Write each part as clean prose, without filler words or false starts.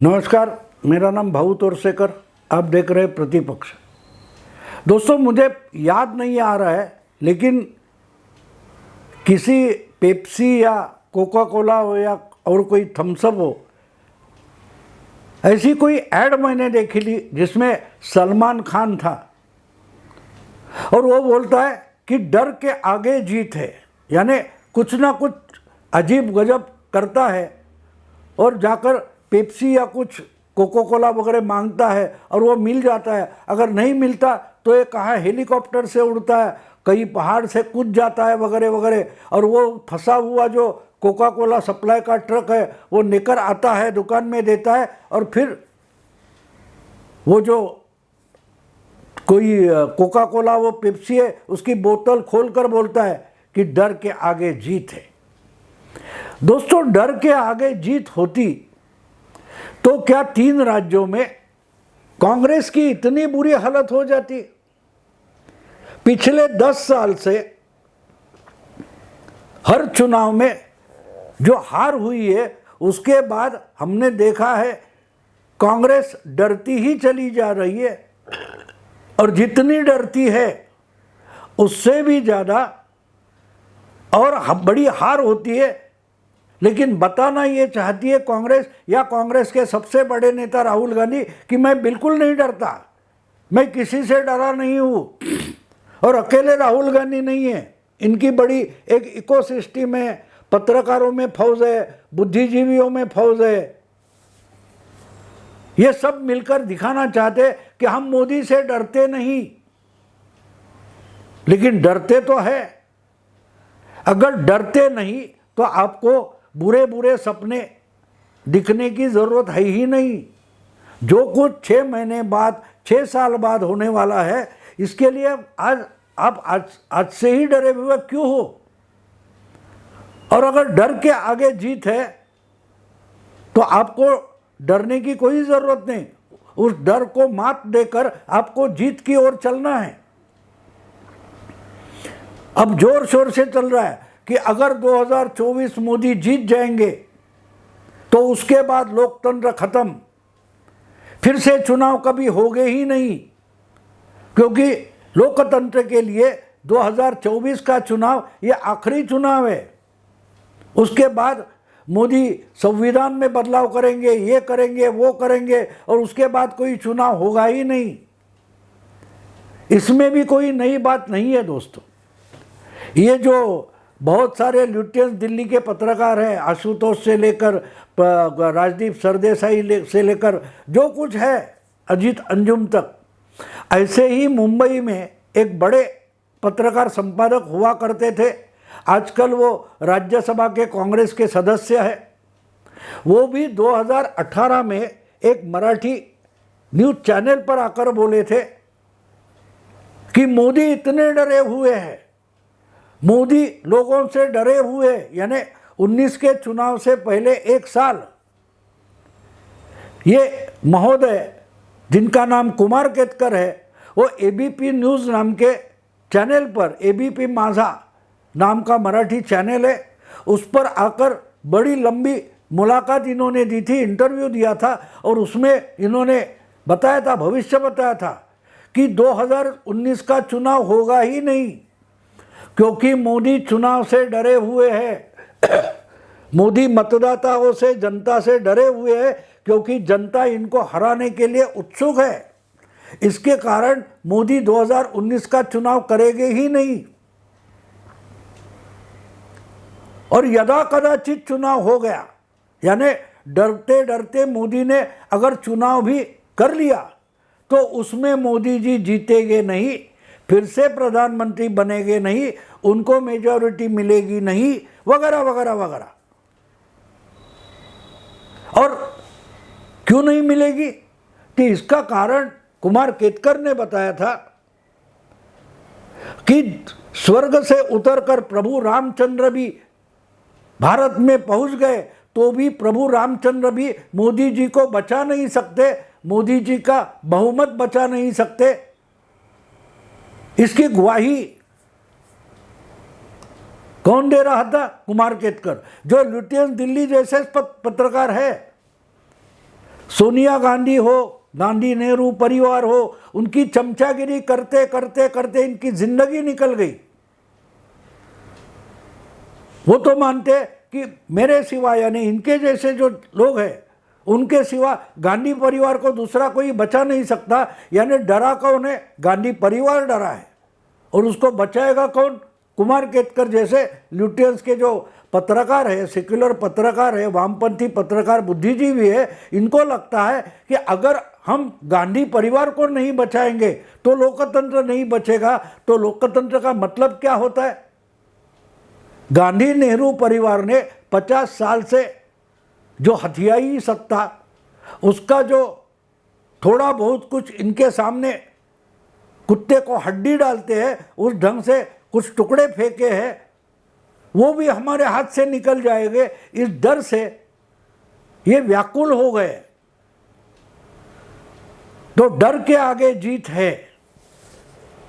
नमस्कार, मेरा नाम भाऊ तोरसेकर। आप देख रहे हैं प्रतिपक्ष। दोस्तों, मुझे याद नहीं आ रहा है, लेकिन किसी पेप्सी या कोका कोला हो या और कोई थम्सअप हो, ऐसी कोई ऐड मैंने देखी थी जिसमें सलमान खान था और वो बोलता है कि डर के आगे जीत है। यानी कुछ ना कुछ अजीब गजब करता है और जाकर पेप्सी या कुछ कोका कोला वगैरह मांगता है और वो मिल जाता है। अगर नहीं मिलता तो ये कहाँ हेलीकॉप्टर से उड़ता है, कहीं पहाड़ से कूद जाता है वगैरह वगैरह। और वो फंसा हुआ जो कोका कोला सप्लाई का ट्रक है वो लेकर आता है, दुकान में देता है और फिर वो जो कोई कोका कोला वो पेप्सी है उसकी बोतल खोलकर बोलता है कि डर के आगे जीत है। दोस्तों, डर के आगे जीत होती तो क्या 3 राज्यों में कांग्रेस की इतनी बुरी हालत हो जाती? पिछले 10 साल से हर चुनाव में जो हार हुई है उसके बाद हमने देखा है कांग्रेस डरती ही चली जा रही है और जितनी डरती है उससे भी ज़्यादा और बड़ी हार होती है। लेकिन बताना ये चाहती है कांग्रेस या कांग्रेस के सबसे बड़े नेता राहुल गांधी कि मैं बिल्कुल नहीं डरता, मैं किसी से डरा नहीं हूँ। और अकेले राहुल गांधी नहीं है, इनकी बड़ी एक इकोसिस्टम है, पत्रकारों में फौज है, बुद्धिजीवियों में फौज है। ये सब मिलकर दिखाना चाहते कि हम मोदी से डरते नहीं, लेकिन डरते तो है। अगर डरते नहीं तो आपको बुरे बुरे सपने दिखने की ज़रूरत है ही नहीं। जो कुछ 6 महीने बाद 6 साल बाद होने वाला है, इसके लिए आज से ही डरे हुए क्यों हो? और अगर डर के आगे जीत है तो आपको डरने की कोई ज़रूरत नहीं। उस डर को मात देकर आपको जीत की ओर चलना है। अब जोर शोर से चल रहा है कि अगर 2024 मोदी जीत जाएंगे तो उसके बाद लोकतंत्र खत्म, फिर से चुनाव कभी होंगे ही नहीं, क्योंकि लोकतंत्र के लिए 2024 का चुनाव ये आखिरी चुनाव है। उसके बाद मोदी संविधान में बदलाव करेंगे, ये करेंगे, वो करेंगे और उसके बाद कोई चुनाव होगा ही नहीं। इसमें भी कोई नई बात नहीं है दोस्तों। ये जो बहुत सारे ल्यूटियंस दिल्ली के पत्रकार हैं, आशुतोष से लेकर राजदीप सरदेसाई से लेकर जो कुछ है अजीत अंजुम तक, ऐसे ही मुंबई में एक बड़े पत्रकार संपादक हुआ करते थे। आजकल वो राज्यसभा के कांग्रेस के सदस्य हैं। वो भी 2018 में एक मराठी न्यूज़ चैनल पर आकर बोले थे कि मोदी इतने डरे हुए हैं, मोदी लोगों से डरे हुए, यानी 19 के चुनाव से पहले 1 साल ये महोदय जिनका नाम कुमार केतकर है, वो एबीपी न्यूज़ नाम के चैनल पर, एबीपी माझा नाम का मराठी चैनल है, उस पर आकर बड़ी लंबी मुलाकात इन्होंने दी थी, इंटरव्यू दिया था और उसमें इन्होंने बताया था, भविष्य बताया था कि 2019 का चुनाव होगा ही नहीं, क्योंकि मोदी चुनाव से डरे हुए हैं। मोदी मतदाताओं से, जनता से डरे हुए हैं, क्योंकि जनता इनको हराने के लिए उत्सुक है। इसके कारण मोदी 2019 का चुनाव करेंगे ही नहीं। और यदा कदाचित चुनाव हो गया, यानी डरते डरते मोदी ने अगर चुनाव भी कर लिया तो उसमें मोदी जी जीतेंगे नहीं, फिर से प्रधानमंत्री बनेंगे नहीं, उनको मेजॉरिटी मिलेगी नहीं, वगैरह वगैरह वगैरह। और क्यों नहीं मिलेगी? तो इसका कारण कुमार केतकर ने बताया था कि स्वर्ग से उतरकर प्रभु रामचंद्र भी भारत में पहुंच गए तो भी प्रभु रामचंद्र भी मोदी जी को बचा नहीं सकते, मोदी जी का बहुमत बचा नहीं सकते। इसकी गवाही कौन दे रहा था? कुमार केतकर, जो ल्यूटियंस दिल्ली जैसे पत्रकार है। सोनिया गांधी हो, गांधी नेहरू परिवार हो, उनकी चमचागिरी करते करते करते इनकी जिंदगी निकल गई। वो तो मानते कि मेरे सिवा, यानी इनके जैसे जो लोग हैं उनके सिवा गांधी परिवार को दूसरा कोई बचा नहीं सकता। यानी डरा कौन है? गांधी परिवार डरा है। और उसको बचाएगा कौन? कुमार केतकर जैसे ल्यूटियंस के जो पत्रकार है, सेक्युलर पत्रकार है, वामपंथी पत्रकार, बुद्धिजीवी है, इनको लगता है कि अगर हम गांधी परिवार को नहीं बचाएंगे तो लोकतंत्र नहीं बचेगा। तो लोकतंत्र का मतलब क्या होता है? गांधी नेहरू परिवार ने 50 साल से जो हथियाई सत्ता, उसका जो थोड़ा बहुत कुछ इनके सामने कुत्ते को हड्डी डालते हैं उस ढंग से कुछ टुकड़े फेंके हैं, वो भी हमारे हाथ से निकल जाएंगे, इस डर से ये व्याकुल हो गए। तो डर के आगे जीत है,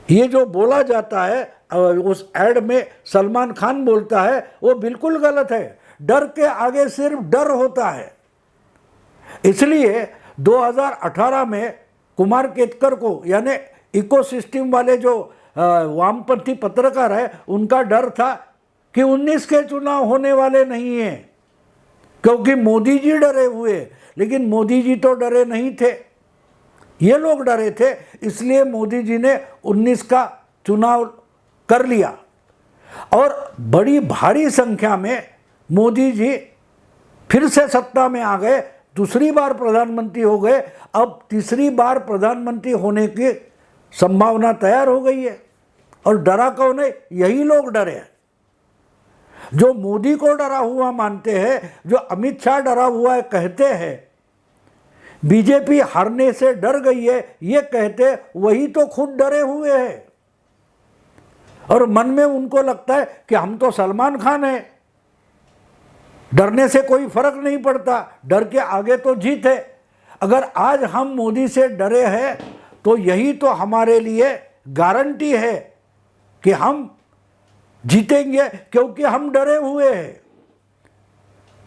ये जो बोला जाता है उस एड में सलमान खान बोलता है, वो बिल्कुल गलत है। डर के आगे सिर्फ डर होता है। इसलिए 2018 में कुमार केतकर को, यानी इकोसिस्टम वाले जो वामपंथी पत्रकार है, उनका डर था कि 19 के चुनाव होने वाले नहीं हैं, क्योंकि मोदी जी डरे हुए। लेकिन मोदी जी तो डरे नहीं थे, ये लोग डरे थे, इसलिए मोदी जी ने 19 का चुनाव कर लिया और बड़ी भारी संख्या में मोदी जी फिर से सत्ता में आ गए, दूसरी बार प्रधानमंत्री हो गए। अब तीसरी बार प्रधानमंत्री होने की संभावना तैयार हो गई है। और डरा कौन है? यही लोग डरे हैं जो मोदी को डरा हुआ मानते हैं, जो अमित शाह डरा हुआ है कहते हैं, बीजेपी हारने से डर गई है ये कहते, वही तो खुद डरे हुए हैं। और मन में उनको लगता है कि हम तो सलमान खान हैं, डरने से कोई फर्क नहीं पड़ता, डर के आगे तो जीत है। अगर आज हम मोदी से डरे हैं तो यही तो हमारे लिए गारंटी है कि हम जीतेंगे, क्योंकि हम डरे हुए हैं।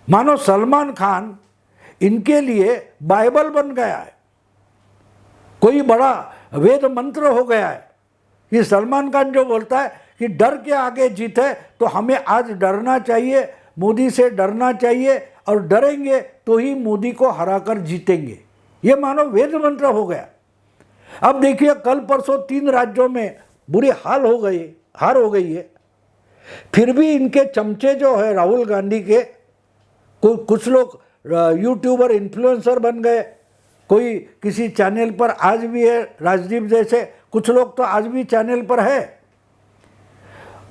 मानो सलमान खान इनके लिए बाइबल बन गया है, कोई बड़ा वेद मंत्र हो गया है। ये सलमान खान जो बोलता है कि डर के आगे जीत है, तो हमें आज डरना चाहिए, मोदी से डरना चाहिए, और डरेंगे तो ही मोदी को हराकर जीतेंगे। ये मानो वेद मंत्र हो गया। अब देखिए, कल परसों 3 राज्यों में बुरी हार हो गई है, फिर भी इनके चमचे जो है राहुल गांधी के, कुछ लोग यूट्यूबर इन्फ्लुएंसर बन गए, कोई किसी चैनल पर आज भी है, राजदीप जैसे कुछ लोग तो आज भी चैनल पर है।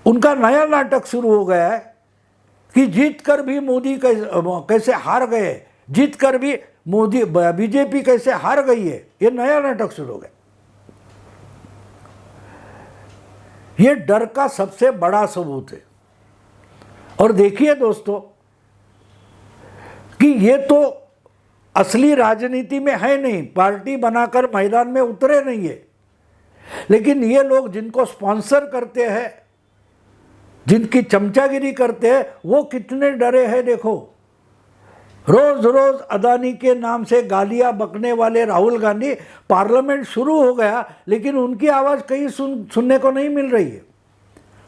उनका नया नाटक शुरू हो गया है कि जीत कर भी मोदी कैसे हार गए, जीत कर भी मोदी बीजेपी कैसे हार गई है, ये नया नाटक शुरू हो गया। ये डर का सबसे बड़ा सबूत है। और देखिए दोस्तों कि ये तो असली राजनीति में है नहीं, पार्टी बनाकर मैदान में उतरे नहीं है, लेकिन ये लोग जिनको स्पॉन्सर करते हैं, जिनकी चमचागिरी करते हैं, वो कितने डरे हैं देखो। रोज रोज अदानी के नाम से गालियां बकने वाले राहुल गांधी, पार्लियामेंट शुरू हो गया लेकिन उनकी आवाज़ कहीं सुनने को नहीं मिल रही है।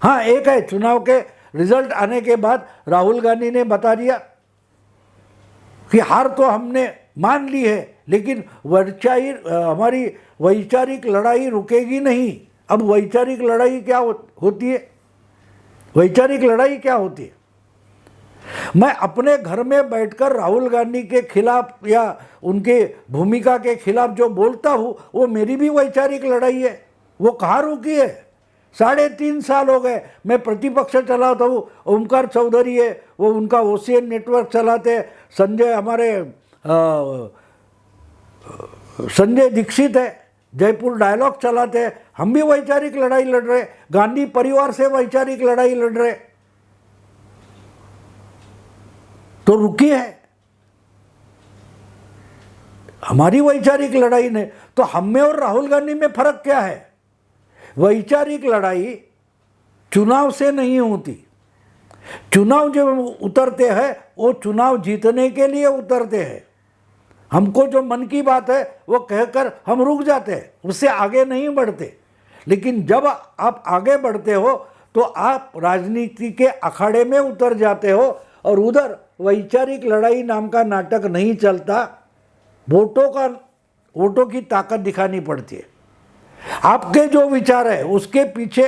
हाँ, एक है, चुनाव के रिजल्ट आने के बाद राहुल गांधी ने बता दिया कि हार तो हमने मान ली है, लेकिन हमारी वैचारिक लड़ाई रुकेगी नहीं। अब वैचारिक लड़ाई क्या होती है? वैचारिक लड़ाई क्या होती है? मैं अपने घर में बैठकर राहुल गांधी के खिलाफ या उनके भूमिका के खिलाफ जो बोलता हूँ, वो मेरी भी वैचारिक लड़ाई है। वो कहाँ रुकी है? 3.5 साल हो गए मैं प्रतिपक्ष चलाता हूँ। ओमकार चौधरी है, वो उनका ओसीएन नेटवर्क चलाते, संजय दीक्षित है, जयपुर डायलॉग चलाते हैं। हम भी वैचारिक लड़ाई लड़ रहे, गांधी परिवार से वैचारिक लड़ाई लड़ रहे, तो रुकी है हमारी वैचारिक लड़ाई ने। तो हम में और राहुल गांधी में फर्क क्या है? वैचारिक लड़ाई चुनाव से नहीं होती। चुनाव जब उतरते हैं वो चुनाव जीतने के लिए उतरते हैं, हमको जो मन की बात है वो कहकर हम रुक जाते हैं, उससे आगे नहीं बढ़ते। लेकिन जब आप आगे बढ़ते हो तो आप राजनीति के अखाड़े में उतर जाते हो और उधर वैचारिक लड़ाई नाम का नाटक नहीं चलता। वोटों की ताकत दिखानी पड़ती है। आपके जो विचार है उसके पीछे,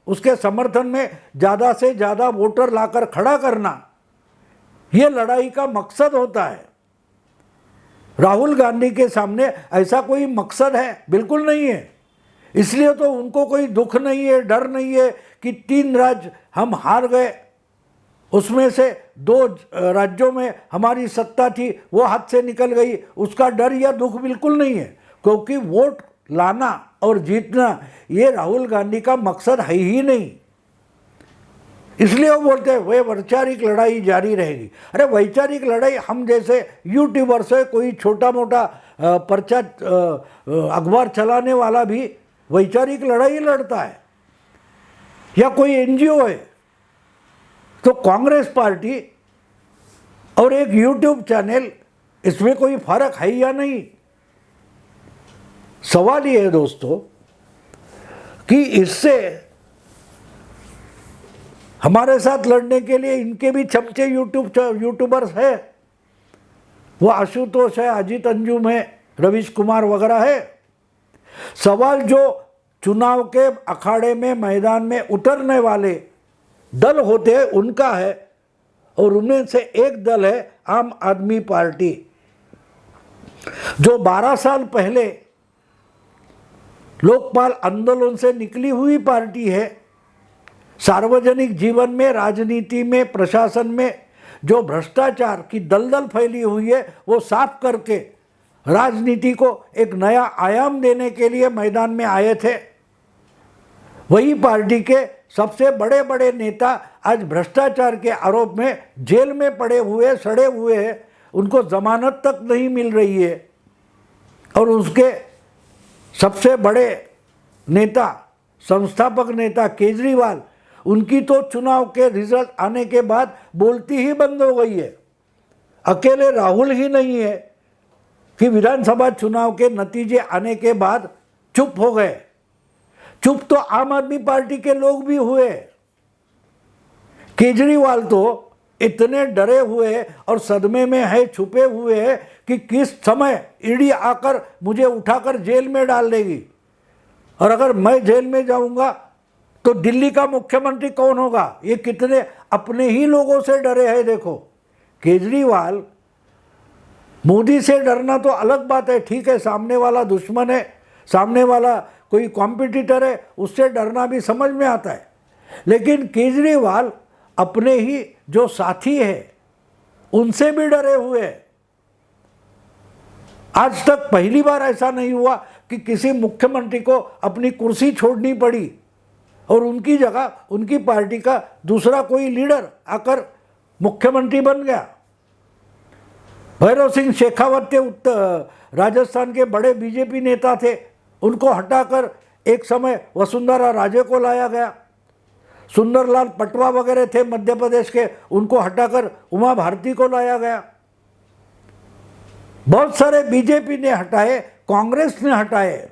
उसके समर्थन में ज़्यादा से ज़्यादा वोटर लाकर खड़ा करना, ये लड़ाई का मकसद होता है। राहुल गांधी के सामने ऐसा कोई मकसद है? बिल्कुल नहीं है। इसलिए तो उनको कोई दुख नहीं है, डर नहीं है कि 3 राज्य हम हार गए, उसमें से 2 राज्यों में हमारी सत्ता थी वो हाथ से निकल गई, उसका डर या दुख बिल्कुल नहीं है। क्योंकि वोट लाना और जीतना ये राहुल गांधी का मकसद है ही नहीं। इसलिए वो बोलते हैं वह वैचारिक लड़ाई जारी रहेगी। अरे वैचारिक लड़ाई हम जैसे यूट्यूबर से, कोई छोटा मोटा पर्चा अखबार चलाने वाला भी वैचारिक लड़ाई लड़ता है, या कोई एनजीओ है। तो कांग्रेस पार्टी और एक यूट्यूब चैनल, इसमें कोई फर्क है या नहीं? सवाल ये है दोस्तों कि इससे हमारे साथ लड़ने के लिए इनके भी चमचे यूट्यूबर्स है। वो आशुतोष है, अजीत अंजुम है, रवीश कुमार वगैरह है। सवाल जो चुनाव के अखाड़े में, मैदान में उतरने वाले दल होते हैं उनका है, और उनमें से एक दल है आम आदमी पार्टी, जो 12 साल पहले लोकपाल आंदोलन से निकली हुई पार्टी है। सार्वजनिक जीवन में, राजनीति में, प्रशासन में जो भ्रष्टाचार की दलदल फैली हुई है वो साफ करके राजनीति को एक नया आयाम देने के लिए मैदान में आए थे। वही पार्टी के सबसे बड़े बड़े नेता आज भ्रष्टाचार के आरोप में जेल में पड़े हुए, सड़े हुए हैं, उनको जमानत तक नहीं मिल रही है। और उसके सबसे बड़े नेता, संस्थापक नेता केजरीवाल, उनकी तो चुनाव के रिजल्ट आने के बाद बोलती ही बंद हो गई है। अकेले राहुल ही नहीं है कि विधानसभा चुनाव के नतीजे आने के बाद चुप हो गए। चुप तो आम आदमी पार्टी के लोग भी हुए। केजरीवाल तो इतने डरे हुए और सदमे में है, छुपे हुए हैं कि किस समय ईडी आकर मुझे उठाकर जेल में डाल देगी, और अगर मैं जेल में जाऊंगा तो दिल्ली का मुख्यमंत्री कौन होगा। ये कितने अपने ही लोगों से डरे हैं। देखो, केजरीवाल, मोदी से डरना तो अलग बात है, ठीक है, सामने वाला दुश्मन है, सामने वाला कोई कॉम्पिटिटर है, उससे डरना भी समझ में आता है। लेकिन केजरीवाल अपने ही जो साथी है उनसे भी डरे हुए हैं। आज तक पहली बार ऐसा नहीं हुआ कि किसी मुख्यमंत्री को अपनी कुर्सी छोड़नी पड़ी और उनकी जगह उनकी पार्टी का दूसरा कोई लीडर आकर मुख्यमंत्री बन गया। भैरव सिंह शेखावत थे, राजस्थान के बड़े बीजेपी नेता थे, उनको हटाकर एक समय वसुंधरा राजे को लाया गया। सुंदरलाल पटवा वगैरह थे मध्य प्रदेश के, उनको हटाकर उमा भारती को लाया गया। बहुत सारे बीजेपी ने हटाए, कांग्रेस ने हटाए।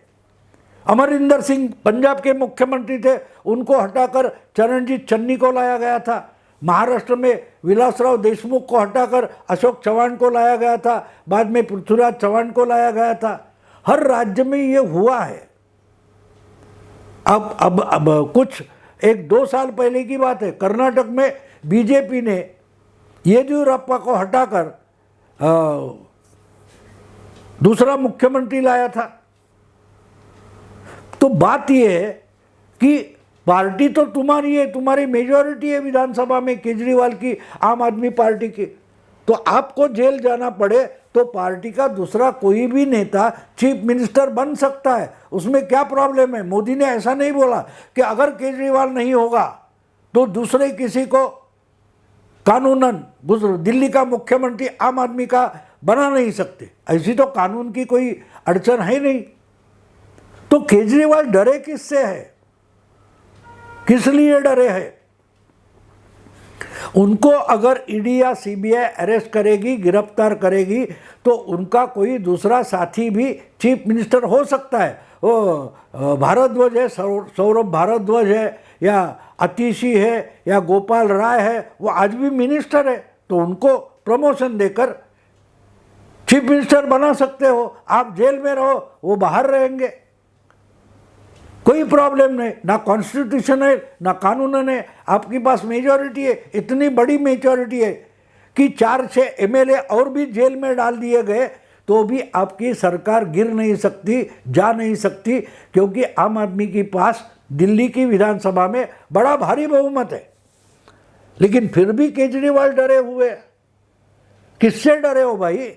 अमरिंदर सिंह पंजाब के मुख्यमंत्री थे, उनको हटाकर चरणजीत चन्नी को लाया गया था। महाराष्ट्र में विलासराव देशमुख को हटाकर अशोक चव्हाण को लाया गया था, बाद में पृथ्वीराज चव्हाण को लाया गया था। हर राज्य में ये हुआ है। अब कुछ 1-2 साल पहले की बात है, कर्नाटक में बीजेपी ने येदियुरप्पा को हटाकर दूसरा मुख्यमंत्री लाया था। तो बात यह है कि पार्टी तो तुम्हारी है, तुम्हारी मेजॉरिटी है विधानसभा में केजरीवाल की, आम आदमी पार्टी की। तो आपको जेल जाना पड़े तो पार्टी का दूसरा कोई भी नेता चीफ मिनिस्टर बन सकता है, उसमें क्या प्रॉब्लम है। मोदी ने ऐसा नहीं बोला कि अगर केजरीवाल नहीं होगा तो दूसरे किसी को कानूनन दिल्ली का मुख्यमंत्री आम आदमी का बना नहीं सकते। ऐसी तो कानून की कोई अड़चन है नहीं। तो केजरीवाल डरे किससे है, किस लिए डरे हैं? उनको अगर ईडी या सीबीआई अरेस्ट करेगी, गिरफ्तार करेगी, तो उनका कोई दूसरा साथी भी चीफ मिनिस्टर हो सकता है। वो भारद्वाज है, सौरभ भारद्वाज है, या अतिशी है, या गोपाल राय है, वो आज भी मिनिस्टर है, तो उनको प्रमोशन देकर चीफ मिनिस्टर बना सकते हो। आप जेल में रहो, वो बाहर रहेंगे, कोई प्रॉब्लम नहीं। ना कॉन्स्टिट्यूशन है, ना कानून है, आपके पास मेजॉरिटी है, इतनी बड़ी मेजॉरिटी है कि 4-6 एमएलए और भी जेल में डाल दिए गए तो भी आपकी सरकार गिर नहीं सकती, जा नहीं सकती, क्योंकि आम आदमी के पास दिल्ली की विधानसभा में बड़ा भारी बहुमत है। लेकिन फिर भी केजरीवाल डरे हुए। किससे डरे हो भाई?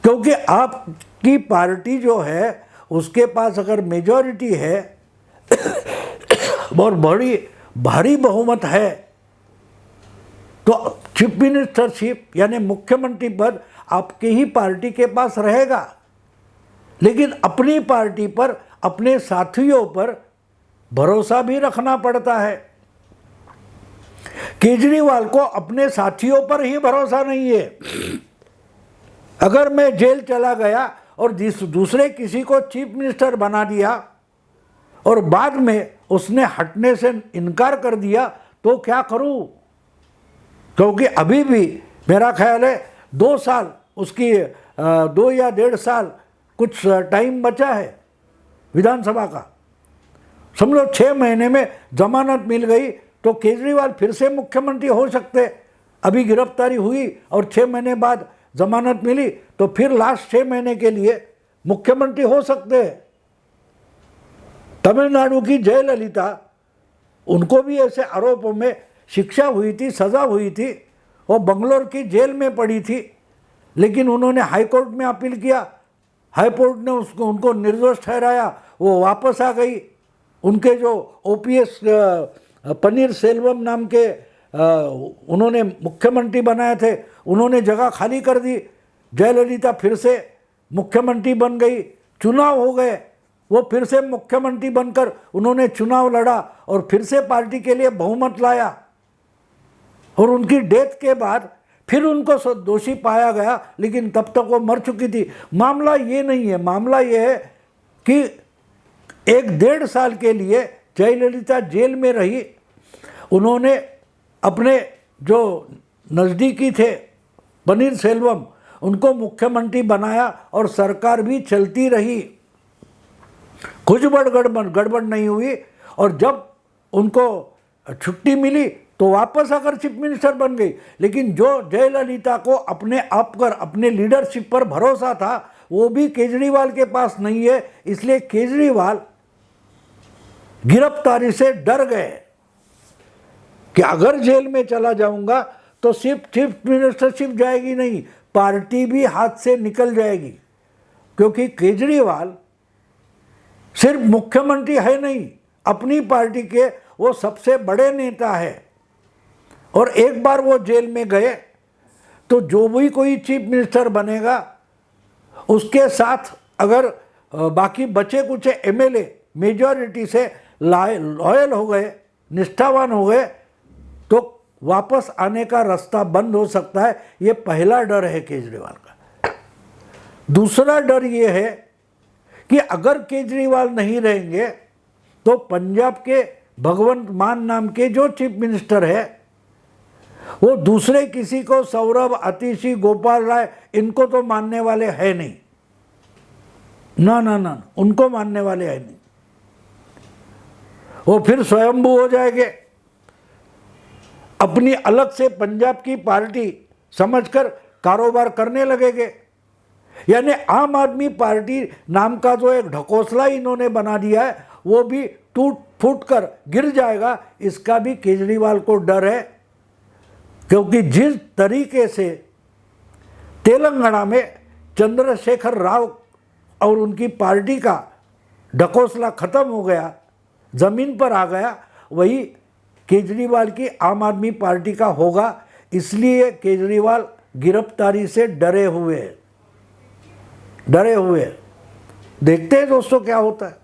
क्योंकि आपकी पार्टी जो है उसके पास अगर मेजॉरिटी है और बड़ी भारी बहुमत है, तो चीफ मिनिस्टरशिप यानी मुख्यमंत्री पद आपकी ही पार्टी के पास रहेगा। लेकिन अपनी पार्टी पर, अपने साथियों पर भरोसा भी रखना पड़ता है। केजरीवाल को अपने साथियों पर ही भरोसा नहीं है। अगर मैं जेल चला गया और दूसरे किसी को चीफ मिनिस्टर बना दिया और बाद में उसने हटने से इनकार कर दिया, तो क्या करूं? क्योंकि अभी भी मेरा ख्याल है 2 साल उसकी 2 या 1.5 साल कुछ टाइम बचा है विधानसभा का। समझो 6 महीने में जमानत मिल गई तो केजरीवाल फिर से मुख्यमंत्री हो सकते। अभी गिरफ्तारी हुई और 6 महीने बाद जमानत मिली तो फिर लास्ट 6 महीने के लिए मुख्यमंत्री हो सकते हैं। तमिलनाडु की जयललिता, उनको भी ऐसे आरोपों में शिक्षा हुई थी, सजा हुई थी, वो बंगलोर की जेल में पड़ी थी, लेकिन उन्होंने हाई कोर्ट में अपील किया, हाई कोर्ट ने उनको निर्दोष ठहराया, वो वापस आ गई। उनके जो ओपीएस पनीर सेल्वम नाम के उन्होंने मुख्यमंत्री बनाए थे, उन्होंने जगह खाली कर दी, जयललिता फिर से मुख्यमंत्री बन गई, चुनाव हो गए, वो फिर से मुख्यमंत्री बनकर उन्होंने चुनाव लड़ा और फिर से पार्टी के लिए बहुमत लाया, और उनकी डेथ के बाद फिर उनको दोषी पाया गया, लेकिन तब तक वो मर चुकी थी। मामला ये नहीं है, मामला ये है कि 1-1.5 साल के लिए जयललिता जेल में रही, उन्होंने अपने जो नज़दीकी थे पनीर सेल्वम, उनको मुख्यमंत्री बनाया और सरकार भी चलती रही, कुछ गड़बड़ नहीं हुई। और जब उनको छुट्टी मिली तो वापस आकर चीफ मिनिस्टर बन गई। लेकिन जो जयललिता को अपने आप पर, अपने लीडरशिप पर भरोसा था, वो भी केजरीवाल के पास नहीं है। इसलिए केजरीवाल गिरफ्तारी से डर गए कि अगर जेल में चला जाऊंगा तो सिर्फ चीफ मिनिस्टरशिप जाएगी नहीं, पार्टी भी हाथ से निकल जाएगी। क्योंकि केजरीवाल सिर्फ मुख्यमंत्री है नहीं, अपनी पार्टी के वो सबसे बड़े नेता है, और एक बार वो जेल में गए तो जो भी कोई चीफ मिनिस्टर बनेगा उसके साथ अगर बाकी बचे कुछ एमएलए मेजॉरिटी से लॉयल हो गए, निष्ठावान हो गए, तो वापस आने का रास्ता बंद हो सकता है। ये पहला डर है केजरीवाल का। दूसरा डर ये है कि अगर केजरीवाल नहीं रहेंगे तो पंजाब के भगवंत मान नाम के जो चीफ मिनिस्टर है, वो दूसरे किसी को, सौरभ, अतिशी, गोपाल राय, इनको तो मानने वाले है नहीं, ना, उनको मानने वाले है नहीं। वो फिर स्वयंभू हो जाएंगे, अपनी अलग से पंजाब की पार्टी समझकर कारोबार करने लगेंगे। यानी आम आदमी पार्टी नाम का जो एक ढकोसला इन्होंने बना दिया है, वो भी टूट फूट कर गिर जाएगा। इसका भी केजरीवाल को डर है, क्योंकि जिस तरीके से तेलंगाना में चंद्रशेखर राव और उनकी पार्टी का ढकोसला खत्म हो गया, जमीन पर आ गया, वही केजरीवाल की आम आदमी पार्टी का होगा। इसलिए केजरीवाल गिरफ्तारी से डरे हुए हैं। देखते हैं दोस्तों क्या होता है।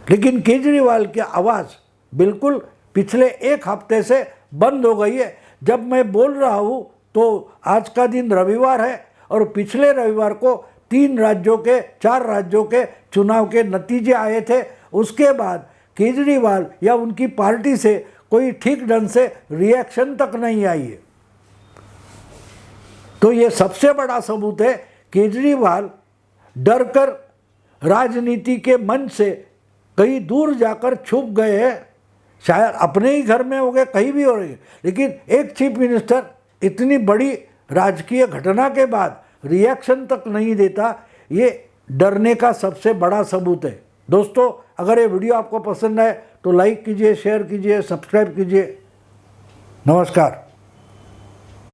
लेकिन केजरीवाल की आवाज़ बिल्कुल पिछले एक हफ्ते से बंद हो गई है। जब मैं बोल रहा हूँ तो आज का दिन रविवार है और पिछले रविवार को 4 राज्यों के चुनाव के नतीजे आए थे। उसके बाद केजरीवाल या उनकी पार्टी से कोई ठीक ढंग से रिएक्शन तक नहीं आई है। तो ये सबसे बड़ा सबूत है केजरीवाल डर कर राजनीति के मंच से कहीं दूर जाकर छुप गए हैं। शायद अपने ही घर में हो गए, कहीं भी हो रही है, लेकिन एक चीफ मिनिस्टर इतनी बड़ी राजकीय घटना के बाद रिएक्शन तक नहीं देता, ये डरने का सबसे बड़ा सबूत है। दोस्तों, अगर ये वीडियो आपको पसंद आए तो लाइक कीजिए, शेयर कीजिए, सब्सक्राइब कीजिए। नमस्कार।